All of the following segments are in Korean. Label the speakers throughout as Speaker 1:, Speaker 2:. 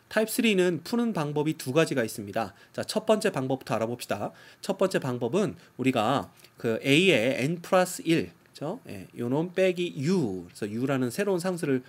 Speaker 1: 타입 3는 푸는 방법이 두 가지가 있습니다. 자, 첫 번째 방법부터 알아봅시다. 첫 번째 방법은 우리가 그 a의 n 플러스 1, 그죠? 예, 요놈 빼기 u, 그래서 u라는 새로운 상수를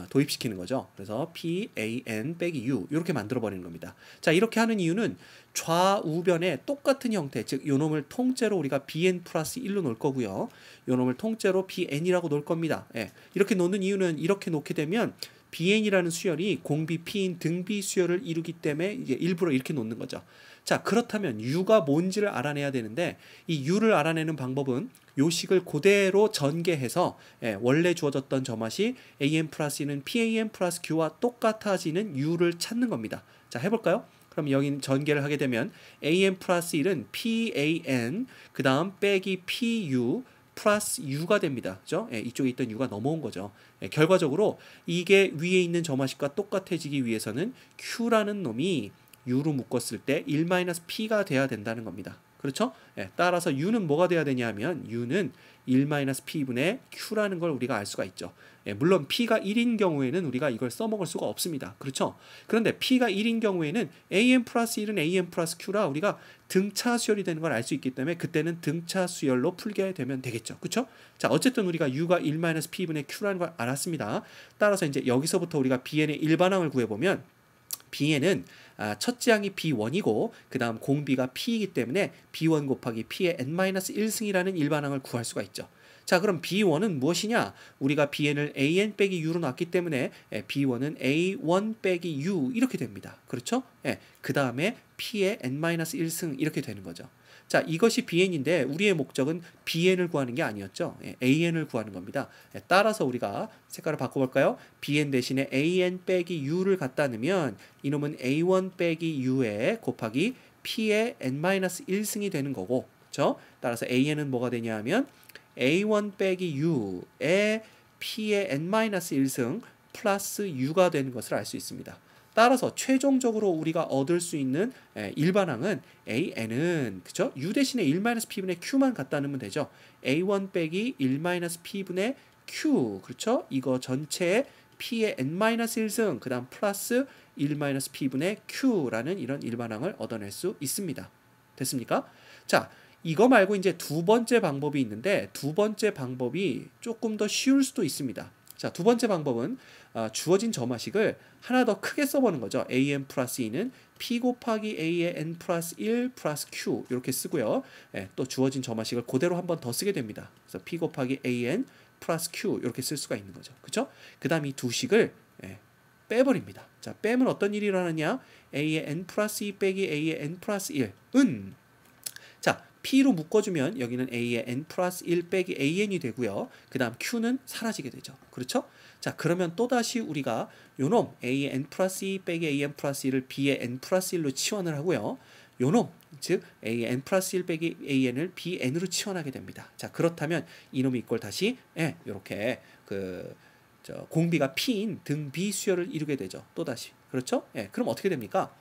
Speaker 1: 도입시키는 거죠. 그래서 p a n 빼기 u 이렇게 만들어 버리는 겁니다. 자, 이렇게 하는 이유는 좌우변에 똑같은 형태, 즉 요놈을 통째로 우리가 bn 플러스 1로 놓을 거고요. 요놈을 통째로 bn이라고 놓을 겁니다. 예, 이렇게 놓는 이유는 이렇게 놓게 되면 bn이라는 수열이 공비 p인 등비 수열을 이루기 때문에 이제 일부러 이렇게 놓는 거죠. 자, 그렇다면 u가 뭔지를 알아내야 되는데 이 u를 알아내는 방법은 요 식을 그대로 전개해서 원래 주어졌던 저 맛이 an 플러스 2는 pan 플러스 q와 똑같아지는 u를 찾는 겁니다. 자, 해볼까요? 그럼 여기 전개를 하게 되면 an 플러스 1은 pan 그 다음 빼기 pu 플러스 u가 됩니다. 그죠? 이쪽에 있던 u가 넘어온 거죠. 결과적으로 이게 위에 있는 점화식과 똑같아지기 위해서는 q라는 놈이 u로 묶었을 때 1-p가 돼야 된다는 겁니다. 그렇죠? 따라서 u는 뭐가 돼야 되냐 하면 u는 1-p분의 q라는 걸 우리가 알 수가 있죠. 물론 p가 1인 경우에는 우리가 이걸 써먹을 수가 없습니다. 그렇죠? 그런데 p가 1인 경우에는 an 플러스 1은 an 플러스 q라 우리가 등차 수열이 되는 걸 알 수 있기 때문에 그때는 등차 수열로 풀게 되면 되겠죠. 그렇죠? 자, 어쨌든 우리가 u가 1-p분의 q라는 걸 알았습니다. 따라서 이제 여기서부터 우리가 bn의 일반항을 구해보면 bn은 첫째 항이 b1이고 그 다음 공비가 p이기 때문에 b1 곱하기 p의 n-1승이라는 일반항을 구할 수가 있죠. 자, 그럼 b1은 무엇이냐? 우리가 bn을 an 빼기 u로 놨기 때문에 b1은 a1 빼기 u 이렇게 됩니다. 그렇죠? 그 다음에 p의 n-1승 이렇게 되는 거죠. 자, 이것이 bn인데 우리의 목적은 bn을 구하는 게 아니었죠. an을 구하는 겁니다. 따라서 우리가 색깔을 바꿔볼까요? bn 대신에 an 빼기 u를 갖다 넣으면 이놈은 a1 빼기 u에 곱하기 p의 n-1승이 되는 거고, 그렇죠? 따라서 an은 뭐가 되냐 하면 a1 빼기 u에 p의 n-1승 플러스 u가 되는 것을 알 수 있습니다. 따라서 최종적으로 우리가 얻을 수 있는 일반항은 an은 그죠? u 대신에 1-p분의 q만 갖다 넣으면 되죠. a1 빼기 1-p분의 q, 그렇죠? 이거 전체에 p의 n-1승 그 다음 플러스 1-p분의 q라는 이런 일반항을 얻어낼 수 있습니다. 됐습니까? 자, 이거 말고 이제 두 번째 방법이 있는데 두 번째 방법이 조금 더 쉬울 수도 있습니다. 자, 두 번째 방법은 주어진 점화식을 하나 더 크게 써보는 거죠. an 플러스 2는 p 곱하기 a의 n 플러스 1 플러스 q 이렇게 쓰고요. 또 주어진 점화식을 그대로 한 번 더 쓰게 됩니다. 그래서 p 곱하기 an 플러스 q 이렇게 쓸 수가 있는 거죠. 그렇죠? 그 다음 이 두 식을 빼버립니다. 자, 빼면 어떤 일이 일어나냐? a의 n 플러스 2 빼기 a의 n 플러스 1은 자, p로 묶어주면 여기는 a의 n 플러스 1 빼기 an이 되고요. 그 다음 q는 사라지게 되죠. 그렇죠? 자, 그러면 또다시 우리가 요놈 a의 n 플러스 2 빼기 an 플러스 1을 b의 n 플러스 1로 치환을 하고요. 요놈, 즉 a의 n 플러스 1 빼기 an을 bn으로 치환하게 됩니다. 자, 그렇다면 이놈이 이걸 다시 이렇게 공비가 p인 등 b 수열을 이루게 되죠. 또다시. 그렇죠? 그럼 어떻게 됩니까?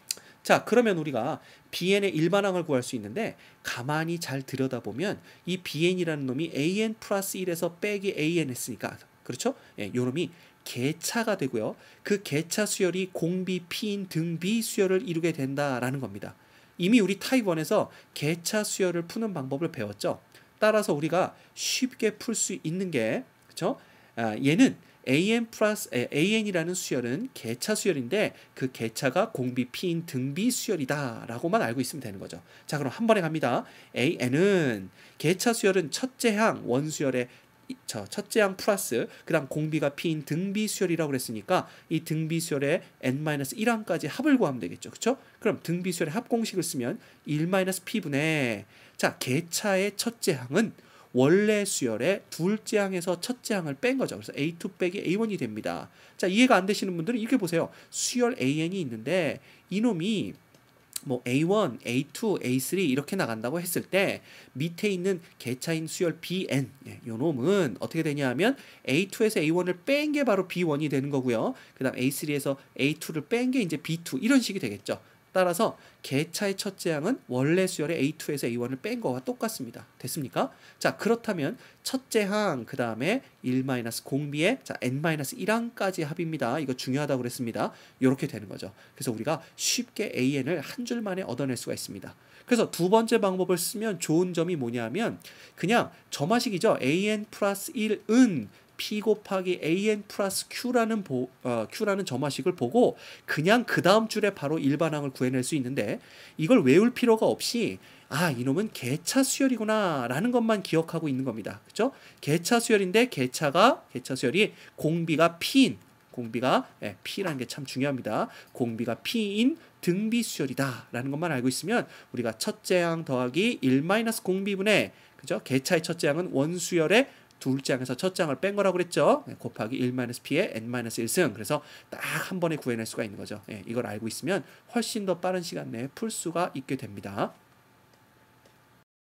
Speaker 1: 자, 그러면 우리가 bn의 일반항을 구할 수 있는데 가만히 잘 들여다보면 이 bn이라는 놈이 an 플러스 1에서 빼기 an 했으니까 그렇죠? 요 놈이 개차가 되고요. 그 개차 수열이 공비 p인 등비 수열을 이루게 된다라는 겁니다. 이미 우리 타입 1에서 개차 수열을 푸는 방법을 배웠죠. 따라서 우리가 쉽게 풀 수 있는 게 그렇죠? 얘는 an이라는 수열은 개차 수열인데 그 개차가 공비 p인 등비 수열이다 라고만 알고 있으면 되는 거죠. 자, 그럼 한 번에 갑니다. an은 개차 수열은 첫째 항 원수열의 첫째 항 플러스 그 다음 공비가 p인 등비 수열이라고 그랬으니까 이 등비 수열의 n-1항까지 합을 구하면 되겠죠. 그렇죠? 그럼 등비 수열의 합공식을 쓰면 1-p분의 자, 개차의 첫째 항은 원래 수열의 둘째 항에서 첫째 항을 뺀 거죠. 그래서 a2 빼기 a1이 됩니다. 자, 이해가 안 되시는 분들은 이렇게 보세요. 수열 an이 있는데 이놈이 뭐 a1, a2, a3 이렇게 나간다고 했을 때 밑에 있는 개차인 수열 bn 요 놈은 어떻게 되냐 하면 a2에서 a1을 뺀 게 바로 b1이 되는 거고요. 그 다음 a3에서 a2를 뺀 게 이제 b2 이런 식이 되겠죠. 따라서 개차의 첫째 항은 원래 수열의 A2에서 A1을 뺀 거와 똑같습니다. 됐습니까? 자, 그렇다면 첫째 항, 그 다음에 1-0b의 자 n-1항까지 합입니다. 이거 중요하다고 그랬습니다. 이렇게 되는 거죠. 그래서 우리가 쉽게 an을 한 줄 만에 얻어낼 수가 있습니다. 그래서 두 번째 방법을 쓰면 좋은 점이 뭐냐면 그냥 점화식이죠. an 플러스 1은 p 곱하기 an 플러스 q라는 점화식을 보고 그냥 그 다음 줄에 바로 일반항을 구해낼 수 있는데 이걸 외울 필요가 없이 아, 이놈은 개차 수열이구나 라는 것만 기억하고 있는 겁니다. 그렇죠? 개차 수열인데 개차 수열이 공비가 p인 공비가 P라는 게 참 중요합니다. 공비가 P인 등비 수열이다 라는 것만 알고 있으면 우리가 첫째 항 더하기 1-공비분의 그죠? 개차의 첫째 항은 원수열의 둘째 항에서 첫째 항을 뺀 거라고 그랬죠. 곱하기 1-p의 n-1승. 그래서 딱 한 번에 구해낼 수가 있는 거죠. 이걸 알고 있으면 훨씬 더 빠른 시간 내에 풀 수가 있게 됩니다.